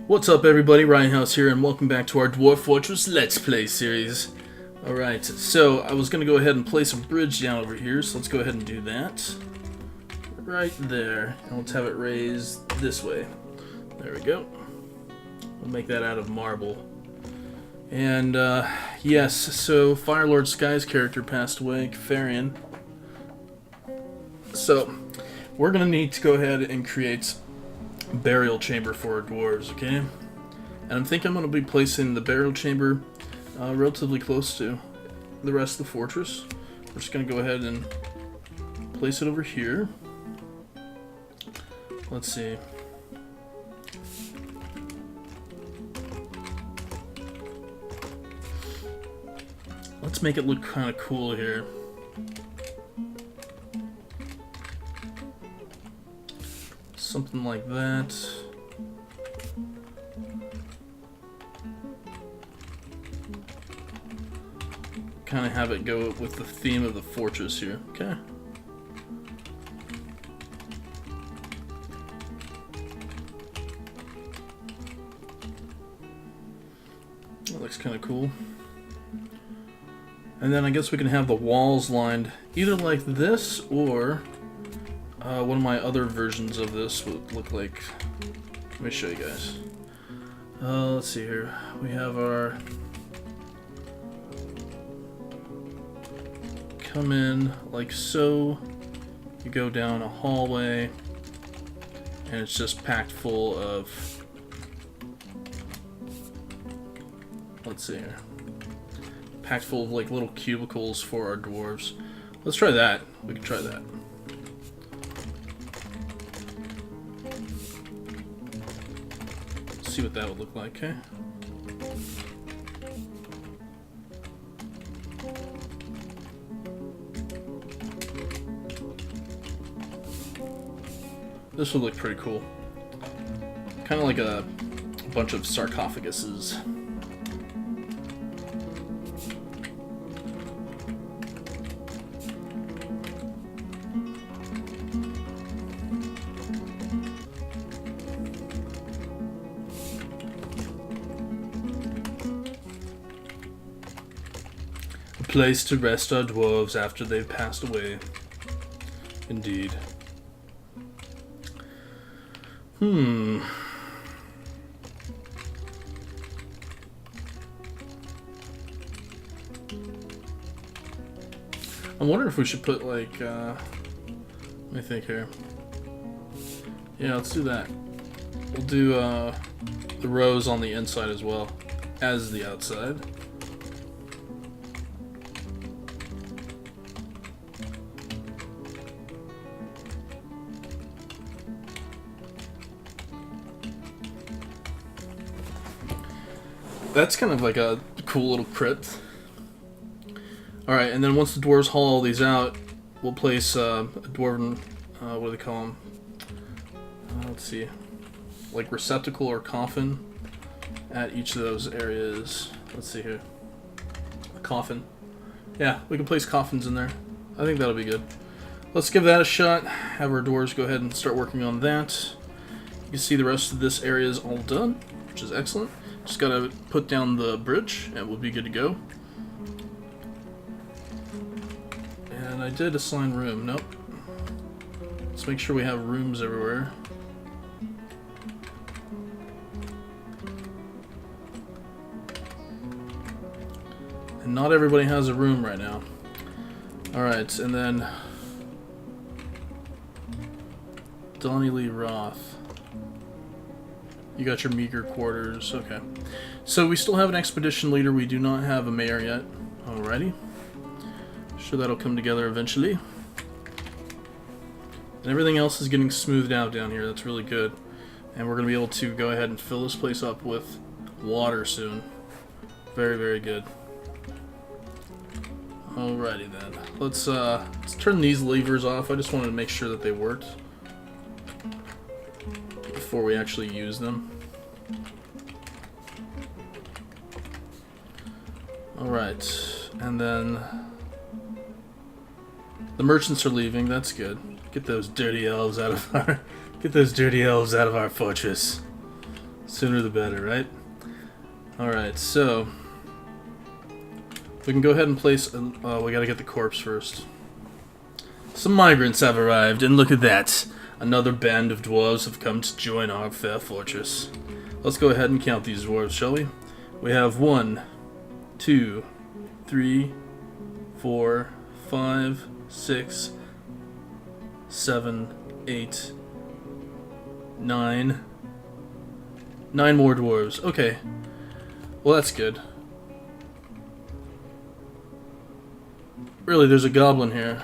What's up everybody, Riothouse here, and welcome back to our Dwarf Fortress Let's Play series. Alright, so I was going to go ahead and place a bridge down over here, so let's go ahead and do that. Right there. And let's have it raised this way. There we go. We'll make that out of marble. And, yes, so Firelord Sky's character passed away, Kefarian. So, we're going to need to go ahead and create burial chamber for our dwarves, okay? And I'm thinking I'm going to be placing the burial chamber relatively close to the rest of the fortress. We're just going to go ahead and place it over here. Let's see. Let's make it look kind of cool here. Something like that. Kind of have it go with the theme of the fortress here. Okay. That looks kind of cool. And then I guess we can have the walls lined either like this or one of my other versions of this would look like. Let me show you guys. Let's see here. We have our come in like so. You go down a hallway, and it's just packed full of. Let's see here. Packed full of like little cubicles for our dwarves. Let's try that. We can try that. See what that would look like, okay? This would look pretty cool. Kind of like a bunch of sarcophaguses. Place to rest our dwarves after they've passed away. Indeed. I'm wondering if we should put like, let me think here. Yeah, let's do that. We'll do the rows on the inside as well as the outside. That's kind of like a cool little crypt. Alright, and then once the dwarves haul all these out, we'll place a dwarven, what do they call them? Let's see, like receptacle or coffin at each of those areas. Let's see here. A coffin. Yeah, we can place coffins in there. I think that'll be good. Let's give that a shot. Have our dwarves go ahead and start working on that. You can see the rest of this area is all done, which is excellent. Just gotta put down the bridge and we'll be good to go. And I did assign room. Nope. Let's make sure we have rooms everywhere. And not everybody has a room right now. Alright, and then Donnie Lee Roth. You got your meager quarters, okay. So we still have an expedition leader, we do not have a mayor yet. Alrighty. Sure that'll come together eventually. And everything else is getting smoothed out down here, that's really good. And we're going to be able to go ahead and fill this place up with water soon. Very, very good. Alrighty then. Let's turn these levers off. I just wanted to make sure that they worked before we actually use them. Alright, and then the merchants are leaving, that's good. Get those dirty elves out of our fortress. Sooner the better, right? Alright, so we can go ahead and place... we gotta get the corpse first. Some migrants have arrived, and look at that. Another band of dwarves have come to join our fair fortress. Let's go ahead and count these dwarves, shall we? We have 1, 2, 3, 4, 5, 6, 7, 8, 9. 9 more dwarves. Okay. Well, that's good. Really, there's a goblin here.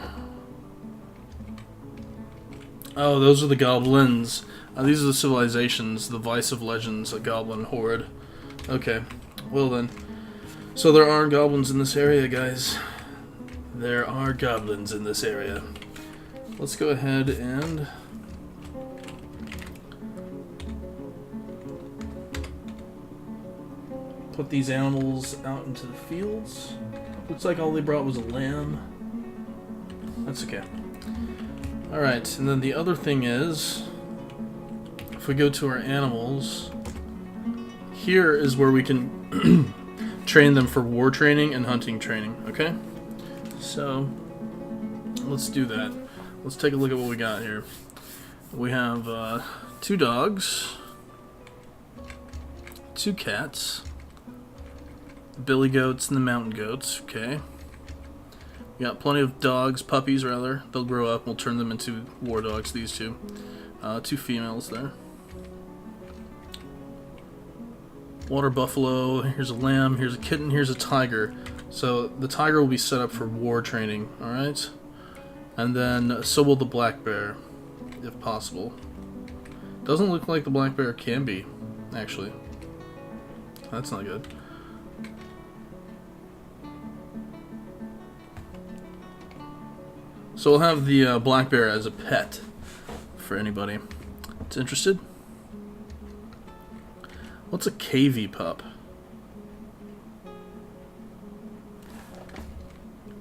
Oh, those are the goblins. These are the civilizations, the Vice of Legends, a goblin horde. Okay, well then. So there are goblins in this area, guys. There are goblins in this area. Let's go ahead and... put these animals out into the fields. Looks like all they brought was a lamb. That's okay. Alright, and then the other thing is, if we go to our animals, here is where we can train them for war training and hunting training, okay? So, let's do that. Let's take a look at what we got here. We have 2 dogs, 2 cats, billy goats and the mountain goats, okay. We got plenty of dogs, puppies rather. They'll grow up, we'll turn them into war dogs, these 2. 2 females there. Water buffalo, here's a lamb, here's a kitten, here's a tiger. So the tiger will be set up for war training, alright? And then so will the black bear, if possible. Doesn't look like the black bear can be, actually. That's not good. So we'll have the black bear as a pet for anybody that's interested. What's a KV pup?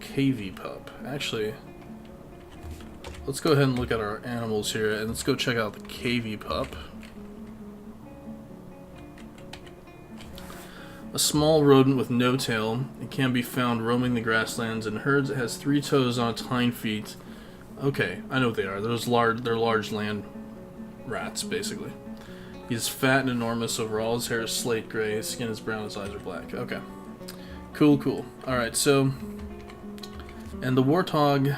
KV pup. Actually, let's go ahead and look at our animals here, and let's go check out the KV pup. A small rodent with no tail. It can be found roaming the grasslands in herds. It has 3 toes on its hind feet. Okay, I know what they are. They're large land rats, basically. He's fat and enormous overall. His hair is slate gray. His skin is brown. His eyes are black. Okay. Cool, cool. Alright, so... and the warthog...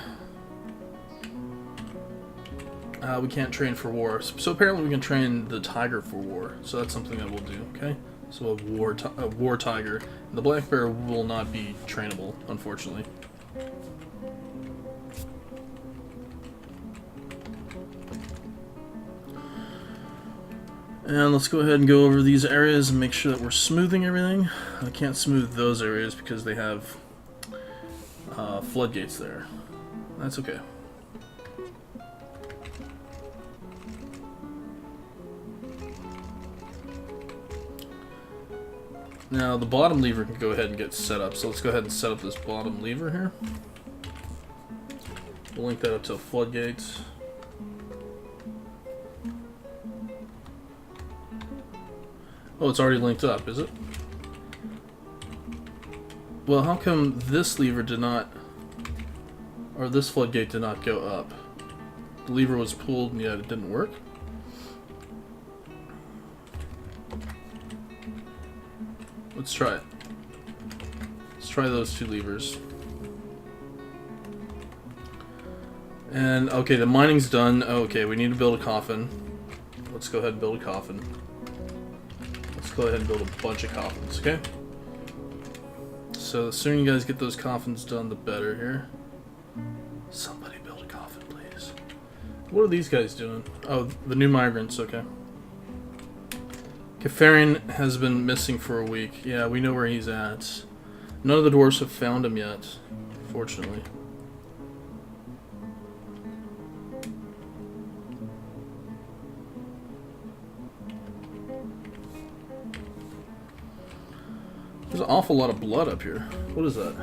we can't train for war. So apparently we can train the tiger for war. So that's something that we'll do, okay? So a war tiger. The black bear will not be trainable, unfortunately. And let's go ahead and go over these areas and make sure that we're smoothing everything. I can't smooth those areas because they have floodgates there. That's okay. Now the bottom lever can go ahead and get set up, so let's go ahead and set up this bottom lever here. We'll link that up to a floodgate. Oh, it's already linked up, is it? Well, how come this lever did not, or this floodgate did not go up? The lever was pulled and yet it didn't work? Let's try it. Let's try those 2 levers. And, okay, the mining's done. Okay, we need to build a coffin. Let's go ahead and build a coffin. Let's go ahead and build a bunch of coffins, okay? So the sooner you guys get those coffins done, the better here. Somebody build a coffin, please. What are these guys doing? Oh, the new migrants, okay. Kefarian has been missing for a week. Yeah, we know where he's at. None of the dwarves have found him yet, fortunately. There's an awful lot of blood up here. What is that?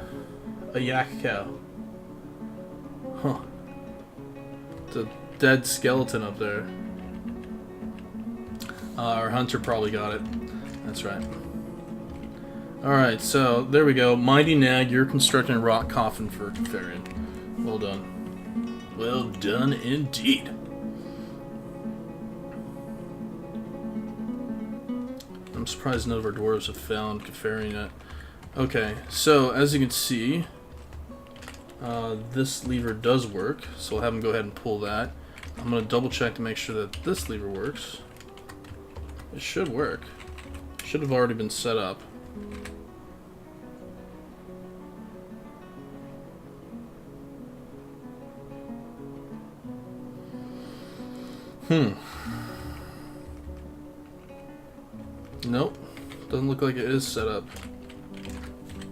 A yak cow. Huh. It's a dead skeleton up there. Our hunter probably got it. That's right. Alright, so there we go. Mighty Nag, you're constructing a rock coffin for Kefarian. Well done. Well done indeed. I'm surprised none of our dwarves have found Kefarian yet. Okay, so as you can see, this lever does work, so I'll have him go ahead and pull that. I'm going to double check to make sure that this lever works. It should work. It should have already been set up. Nope. Doesn't look like it is set up.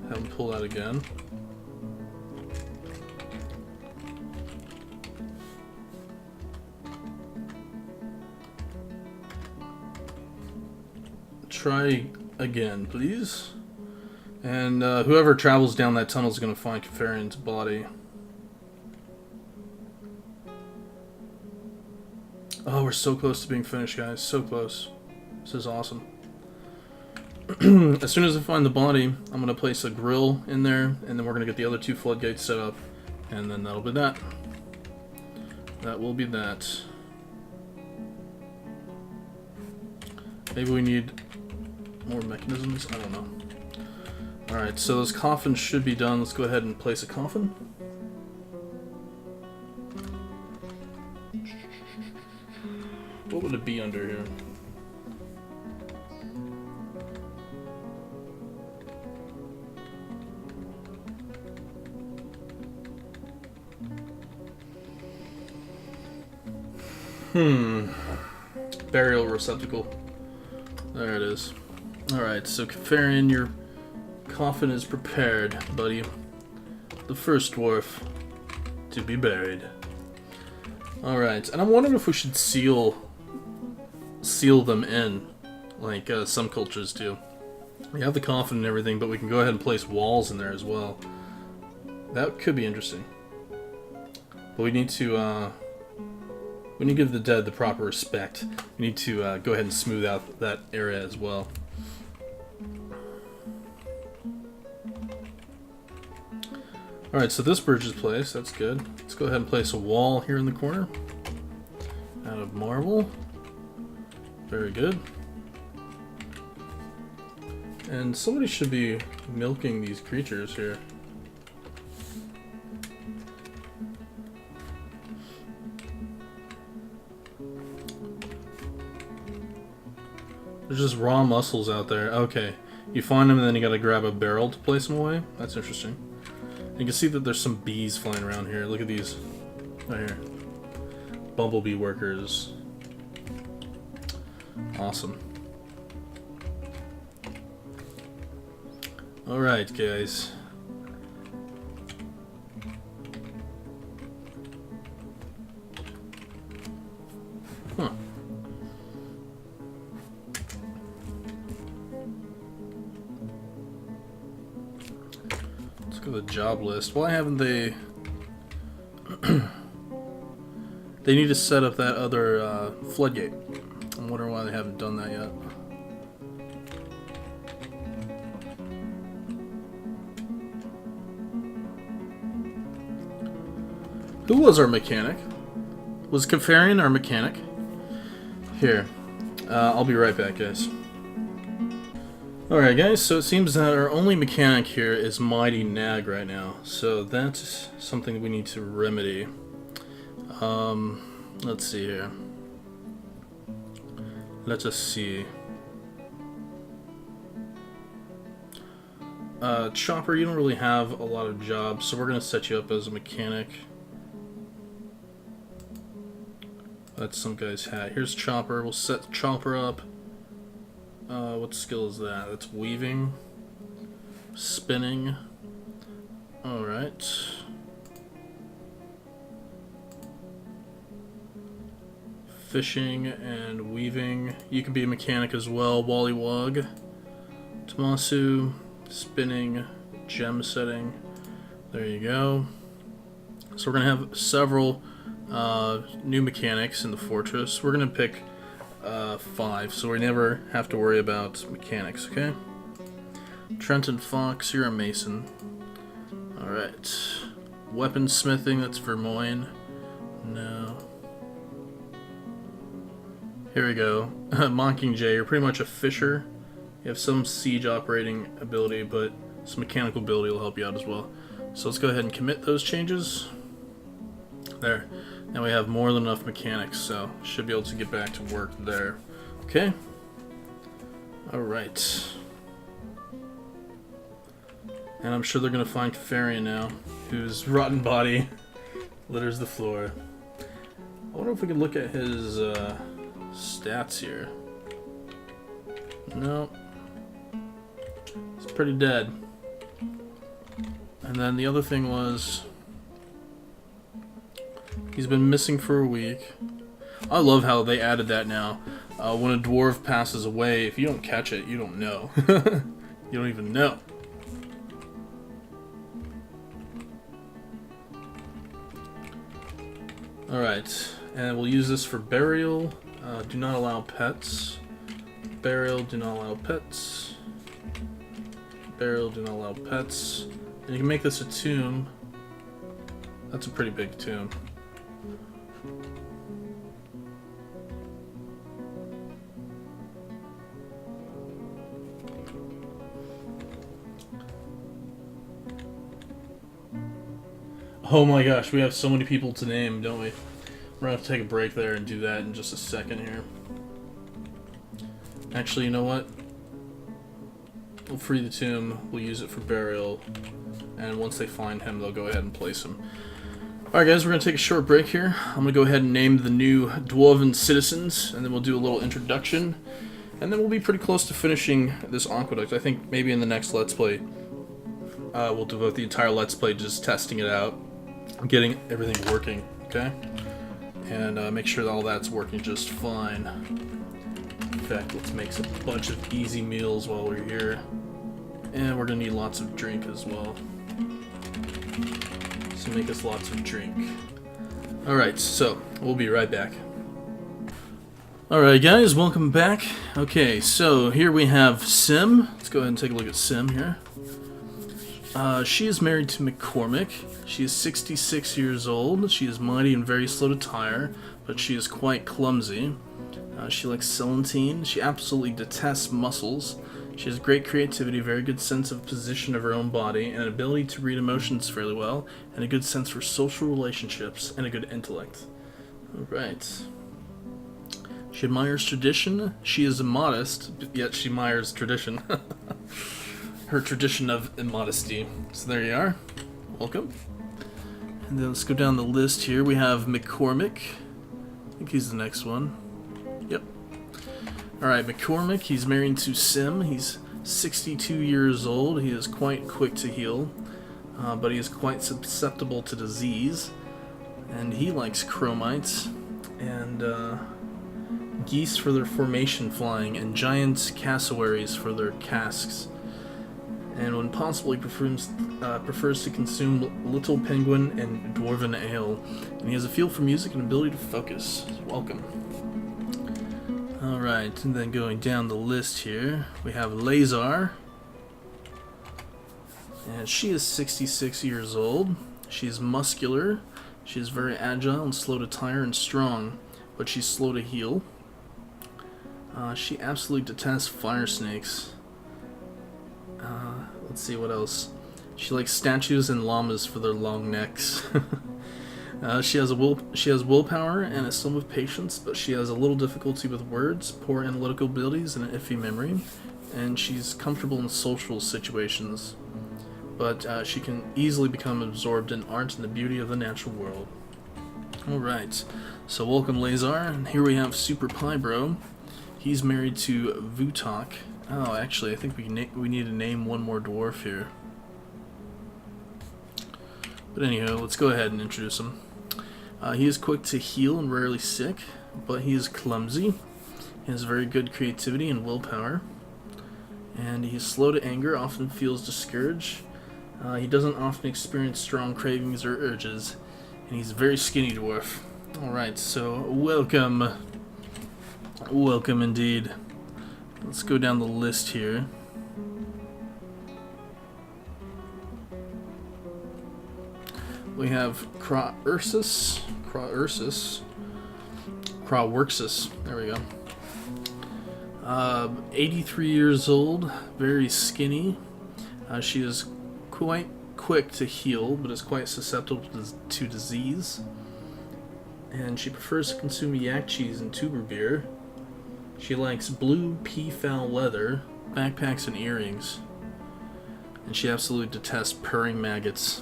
Have him pull that again. Try again, please. And whoever travels down that tunnel is going to find Kefarian's body. Oh, we're so close to being finished, guys. So close. This is awesome. As soon as I find the body, I'm going to place a grill in there, and then we're going to get the other 2 floodgates set up, and then that'll be that. That will be that. Maybe we need more mechanisms? I don't know. Alright, so those coffins should be done. Let's go ahead and place a coffin. What would it be under here? Burial receptacle. There it is. Alright, so Kefarian, your coffin is prepared, buddy. The first dwarf to be buried. Alright, and I'm wondering if we should seal them in, like some cultures do. We have the coffin and everything, but we can go ahead and place walls in there as well. That could be interesting. But we need to give the dead the proper respect. We need to go ahead and smooth out that area as well. Alright, so this bridge is placed. That's good. Let's go ahead and place a wall here in the corner. Out of marble. Very good. And somebody should be milking these creatures here. There's just raw mussels out there. Okay. You find them and then you gotta grab a barrel to place them away. That's interesting. You can see that there's some bees flying around here. Look at these. Right here. Bumblebee workers. Awesome. Alright, guys. Huh. Let's go to the job list. Why haven't they... They need to set up that other floodgate. I'm wondering why they haven't done that yet. Who was our mechanic? Was Kefarian our mechanic? Here. I'll be right back, guys. Alright, guys, so it seems that our only mechanic here is Mighty Nag right now. So that's something we need to remedy. Let's see here. Let us see. Chopper, you don't really have a lot of jobs, so we're going to set you up as a mechanic. That's some guy's hat. Here's Chopper. We'll set Chopper up. What skill is that? That's weaving. Spinning. Alright. Fishing and weaving. You can be a mechanic as well. Wallywog. Tomasu. Spinning. Gem setting. There you go. So we're going to have several new mechanics in the fortress. We're going to pick 5, so we never have to worry about mechanics, okay? Trenton Fox, you're a mason. Alright. Weaponsmithing, that's Vermoyne. No. Here we go. Mockingjay, you're pretty much a fisher. You have some siege operating ability, but some mechanical ability will help you out as well. So let's go ahead and commit those changes. There. Now we have more than enough mechanics, so should be able to get back to work there. Okay? Alright. And I'm sure they're going to find Kefarian now, whose rotten body litters the floor. I wonder if we can look at his stats here. No. He's pretty dead. And then the other thing was, he's been missing for a week. I love how they added that now. When a dwarf passes away, if you don't catch it, you don't know. You don't even know. Alright, and we'll use this for burial. Do not allow pets. Burial, do not allow pets. Burial, do not allow pets. And you can make this a tomb. That's a pretty big tomb. Oh my gosh, we have so many people to name, don't we? We're gonna have to take a break there and do that in just a second here. Actually, you know what? We'll free the tomb, we'll use it for burial, and once they find him, they'll go ahead and place him. Alright guys, we're gonna take a short break here. I'm gonna go ahead and name the new Dwarven citizens, and then we'll do a little introduction, and then we'll be pretty close to finishing this aqueduct. I think maybe in the next Let's Play, we'll devote the entire Let's Play just testing it out, getting everything working, okay? And make sure that all that's working just fine. In fact, let's make a bunch of easy meals while we're here. And we're gonna need lots of drink as well. So make us lots of drink. Alright, so we'll be right back. Alright guys, welcome back. Okay, so here we have Sim. Let's go ahead and take a look at Sim here. She is married to McCormick. She is 66 years old. She is mighty and very slow to tire, but she is quite clumsy. She likes Celandine. She absolutely detests muscles. She has great creativity, very good sense of position of her own body, and an ability to read emotions fairly well, and a good sense for social relationships, and a good intellect. Alright. She admires tradition. She is immodest, yet she admires tradition. Her tradition of immodesty. So there you are. Welcome. And then let's go down the list here. We have McCormick. I think he's the next one. Yep. Alright, McCormick. He's married to Sim. He's 62 years old. He is quite quick to heal, but he is quite susceptible to disease. And he likes chromites and geese for their formation flying, and giant cassowaries for their casks. And when possible, he prefers to consume little penguin and dwarven ale. And he has a feel for music and ability to focus. Welcome. Alright, and then going down the list here, we have Lazar. And she is 66 years old. She is muscular. She is very agile and slow to tire and strong, but she's slow to heal. She absolutely detests fire snakes. Let's see what else. She likes statues and llamas for their long necks. She has willpower and a sum of patience, but she has a little difficulty with words, poor analytical abilities, and an iffy memory. And she's comfortable in social situations, but she can easily become absorbed in art and the beauty of the natural world. Alright, so welcome Lazar, and here we have Super Pie Bro. He's married to Vutok. Oh, actually, I think we need to name one more dwarf here. But anyhow, let's go ahead and introduce him. He is quick to heal and rarely sick, but he is clumsy. He has very good creativity and willpower. And he is slow to anger, often feels discouraged. He doesn't often experience strong cravings or urges. And he's a very skinny dwarf. Alright, so welcome. Welcome indeed. Let's go down the list here. We have Craursus. There we go. 83 years old, very skinny. She is quite quick to heal, but is quite susceptible to disease. And she prefers to consume yak cheese and tuber beer. She likes blue peafowl leather, backpacks, and earrings. And she absolutely detests purring maggots.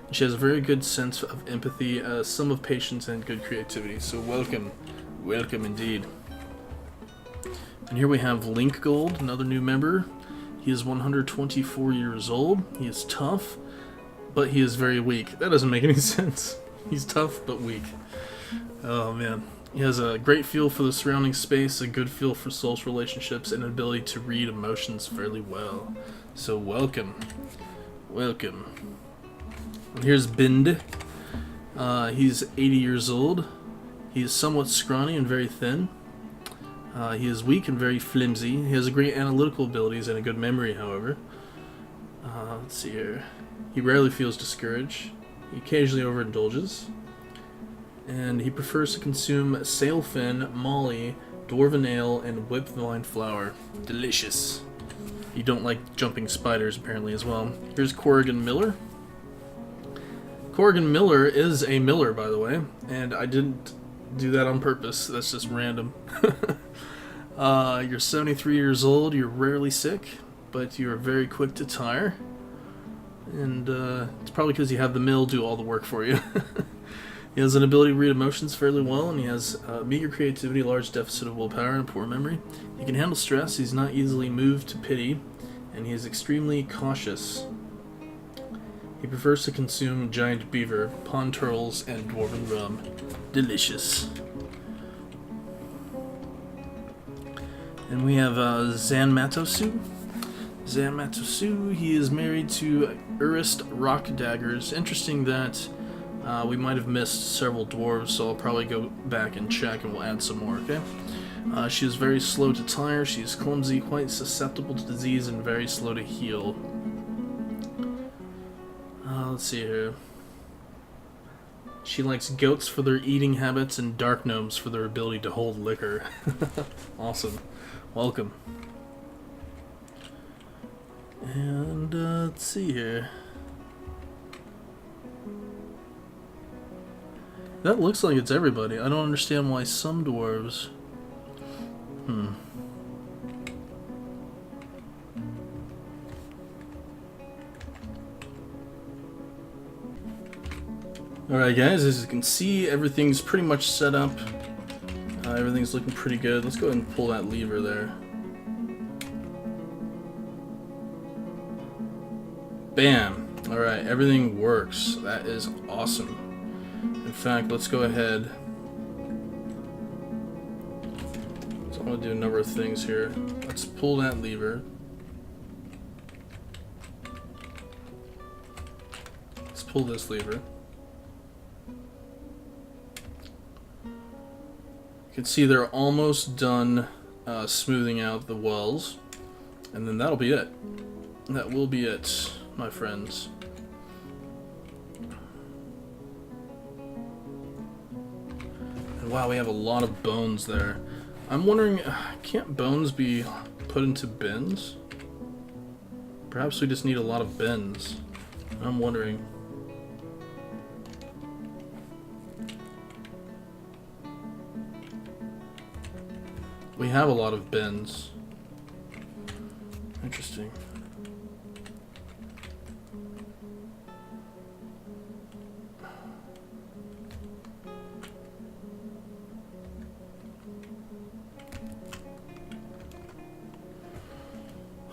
And she has a very good sense of empathy, some of patience, and good creativity. So welcome. Welcome indeed. And here we have Link Gold, another new member. He is 124 years old. He is tough, but he is very weak. That doesn't make any sense. He's tough, but weak. Oh man. He has a great feel for the surrounding space, a good feel for social relationships, and an ability to read emotions fairly well. So welcome. Welcome. And here's Bind. He's 80 years old. He is somewhat scrawny and very thin. He is weak and very flimsy. He has great analytical abilities and a good memory, however. Let's see here. He rarely feels discouraged. He occasionally overindulges. And he prefers to consume sailfin, molly, dwarven ale, and whipped vine flour. Delicious. You don't like jumping spiders, apparently, as well. Here's Corrigan Miller. Corrigan Miller is a miller, by the way, and I didn't do that on purpose. That's just random. You're 73 years old. You're rarely sick, but you're very quick to tire. And it's probably because you have the mill do all the work for you. He has an ability to read emotions fairly well, and he has meager creativity, large deficit of willpower, and poor memory. He can handle stress, he's not easily moved to pity, and he is extremely cautious. He prefers to consume giant beaver, pond turtles, and dwarven rum. Delicious. And we have Zan Matosu. Zan Matosu, he is married to Urist Rock Daggers. Interesting that we might have missed several dwarves, so I'll probably go back and check and we'll add some more, okay? She is very slow to tire, she is clumsy, quite susceptible to disease, and very slow to heal. Let's see here. She likes goats for their eating habits and dark gnomes for their ability to hold liquor. Awesome. Welcome. And let's see here. That looks like it's everybody. I don't understand why some dwarves... Alright guys, as you can see, everything's pretty much set up. Everything's looking pretty good. Let's go ahead and pull that lever there. Bam! Alright, everything works. That is awesome. In fact, let's go ahead. So I'm going to do a number of things here. Let's pull that lever. Let's pull this lever. You can see they're almost done smoothing out the wells. And then that'll be it. That will be it, my friends. And wow, we have a lot of bones there. I'm wondering, can't bones be put into bins? Perhaps we just need a lot of bins. I'm wondering. We have a lot of bins. Interesting.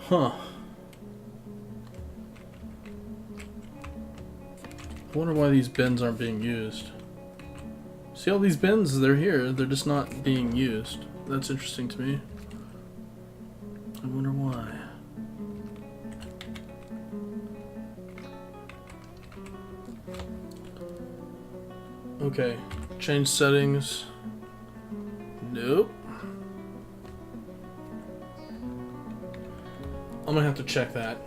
Huh. I wonder why these bins aren't being used. See all these bins? They're here. They're just not being used. That's interesting to me. I wonder why. Okay. Change settings. Nope. I'm gonna have to check that.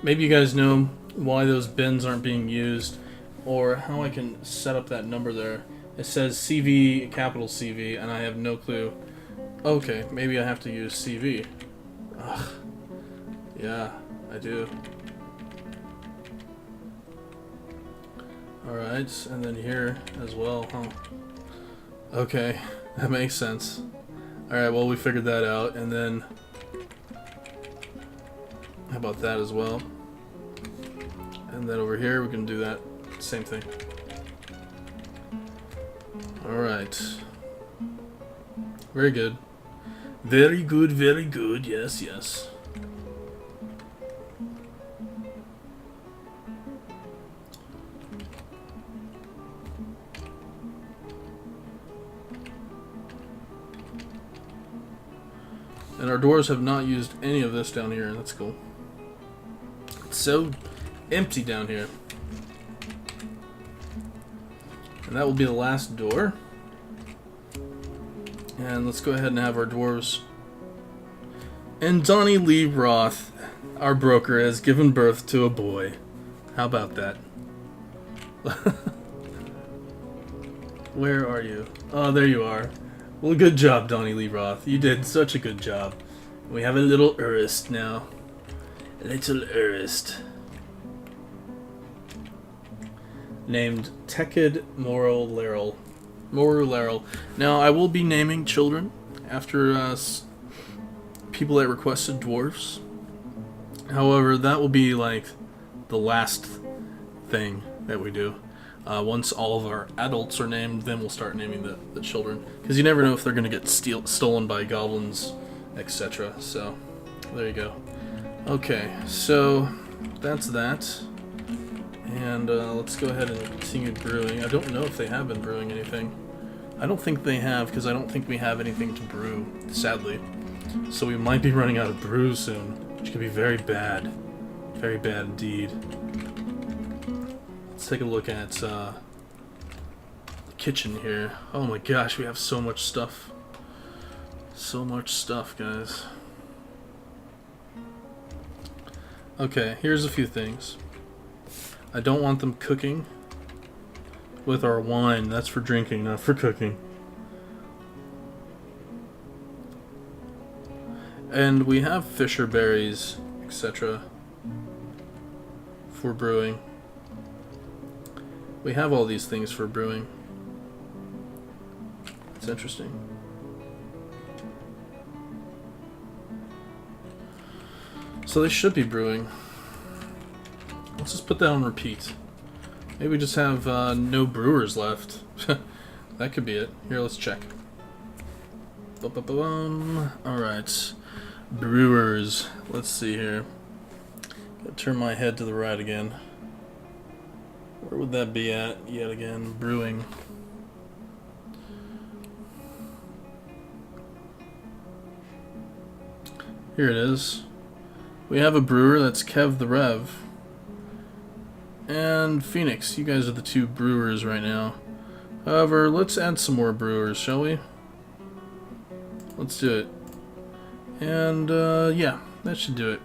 Maybe you guys know why those bins aren't being used, or how I can set up that number there. It says CV, capital CV, and I have no clue. Okay, maybe I have to use CV. Ugh. Yeah, I do. Alright, and then here as well, huh? Okay, that makes sense. Alright, well, we figured that out, and then... how about that as well? And then over here, we can do that same thing. Alright. Very good. Very good, very good. Yes, yes. And our doors have not used any of this down here. That's cool. It's so empty down here. And that will be the last door. And let's go ahead and have our dwarves. And Donnie Lee Roth, our broker, has given birth to a boy. How about that? Where are you? Oh, there you are. Well, good job, Donnie Lee Roth. You did such a good job. We have a little Urist now. A little Urist. Named Tekid Moru Laryl. Now, I will be naming children after people that requested dwarves. However, that will be like the last thing that we do. Once all of our adults are named, then we'll start naming the children. Because you never know if they're going to get stolen by goblins, etc. So, there you go. Okay, so that's that. And let's go ahead and continue brewing. I don't know if they have been brewing anything. I don't think they have, because I don't think we have anything to brew, sadly. So we might be running out of brew soon, which could be very bad. Very bad indeed. Let's take a look at the kitchen here. Oh my gosh, we have so much stuff. So much stuff, guys. Okay, here's a few things. I don't want them cooking with our wine. That's for drinking, not for cooking. And we have fisher berries, etc. for brewing. We have all these things for brewing. It's interesting. So they should be brewing. Let's just put that on repeat. Maybe we just have no brewers left. That could be it. Here, let's check. Alright. Brewers. Let's see here. Gotta turn my head to the right again. Where would that be at yet again? Brewing. Here it is. We have a brewer, that's Kev the Rev. And Phoenix, you guys are the two brewers right now. However, let's add some more brewers, shall we? Let's do it. And, yeah, that should do it.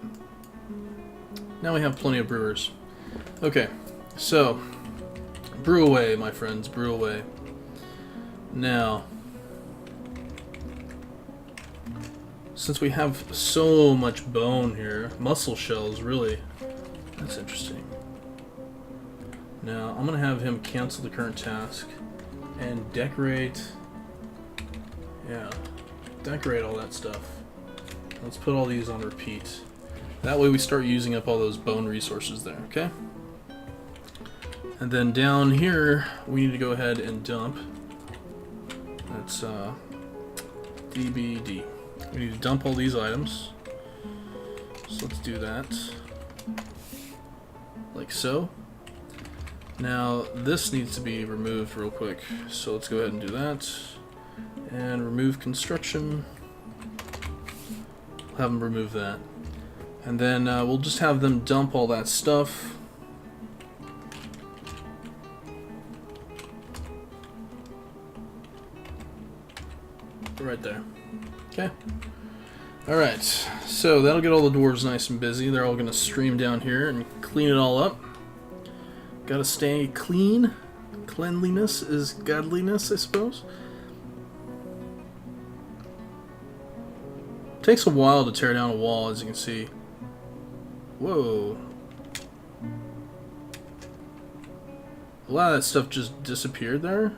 Now we have plenty of brewers. Okay, so, brew away, my friends, brew away. Now, since we have so much bone here, muscle shells, really, that's interesting. Now, I'm going to have him cancel the current task and decorate, yeah, decorate all that stuff. Let's put all these on repeat. That way we start using up all those bone resources there, okay? And then down here, we need to go ahead and dump. That's DBD. We need to dump all these items. So let's do that. Like so. Now, this needs to be removed real quick. So let's go ahead and do that. And remove construction. We'll have them remove that. And then we'll just have them dump all that stuff. Right there. Okay. Alright, so that'll get all the dwarves nice and busy. They're all going to stream down here and clean it all up. Gotta stay clean. Cleanliness is godliness, I suppose. Takes a while to tear down a wall, as you can see. Whoa. A lot of that stuff just disappeared there.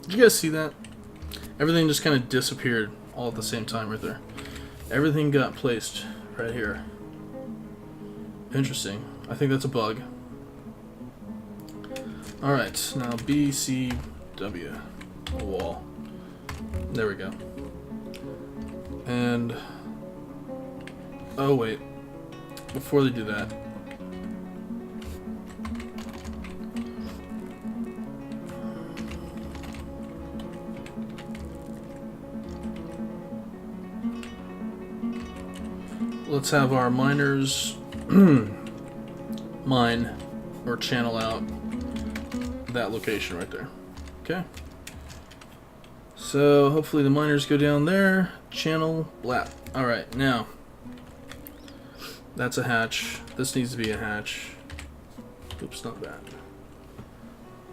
Did you guys see that? Everything just kind of disappeared all at the same time right there. Everything got placed right here. Interesting. I think that's a bug. Alright, now B, C, W. A wall. There we go. And... oh, wait. Before they do that... let's have our miners mine or channel out that location right there. Okay. So hopefully the miners go down there. Channel blap. Alright, now that's a hatch. This needs to be a hatch. Oops, not that.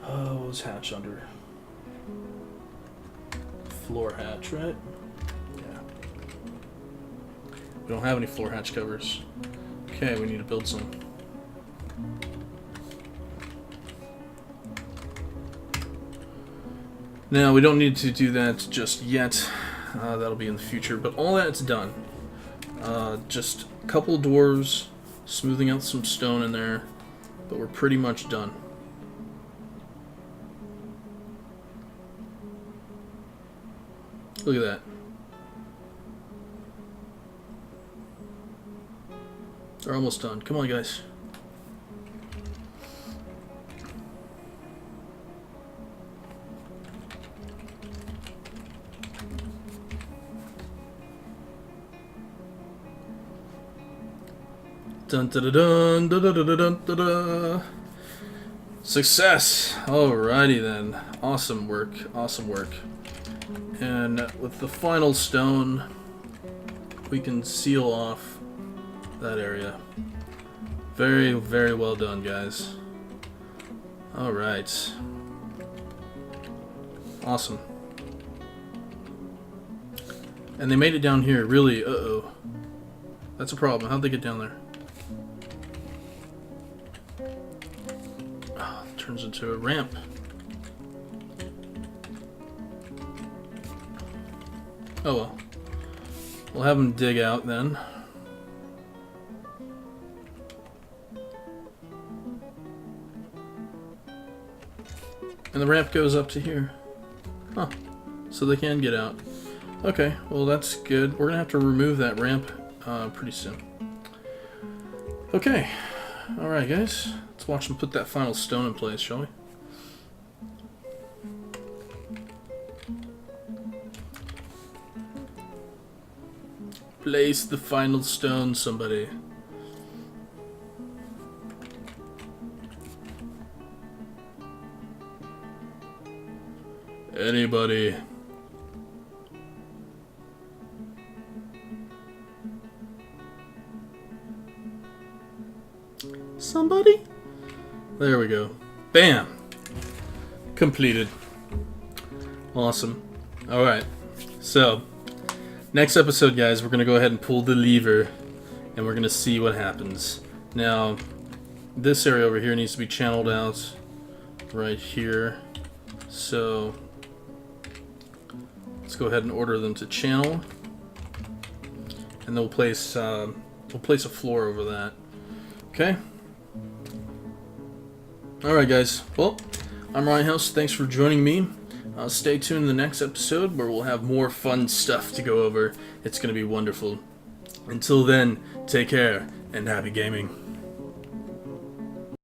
Oh, what was hatch under? Floor hatch, right? Yeah. We don't have any floor hatch covers. Okay, we need to build some. Now, we don't need to do that just yet. That'll be in the future, but all that's done. Just a couple of dwarves, smoothing out some stone in there, but we're pretty much done. Look at that. They're almost done. Come on, guys. Dun dun dun dun dun dun dun dun dun. Success! Alrighty then. Awesome work. Awesome work. And with the final stone, we can seal off that area. Very, very well done, guys. Alright. Awesome. And they made it down here, really, uh-oh. That's a problem. How'd they get down there? Oh, it turns into a ramp. Oh well. We'll have them dig out then. And the ramp goes up to here. Huh. So they can get out. Okay, well that's good. We're gonna have to remove that ramp pretty soon. Okay. Alright guys. Let's watch them put that final stone in place, shall we? Place the final stone, somebody. Anybody. Somebody? There we go. Bam! Completed. Awesome. Alright. So, next episode, guys, we're going to go ahead and pull the lever, and we're going to see what happens. Now, this area over here needs to be channeled out right here. So, let's go ahead and order them to channel. And then we'll place a floor over that. Okay? Alright, guys. Well, I'm Riothouse. Thanks for joining me. Stay tuned in the next episode where we'll have more fun stuff to go over. It's going to be wonderful. Until then, take care and happy gaming.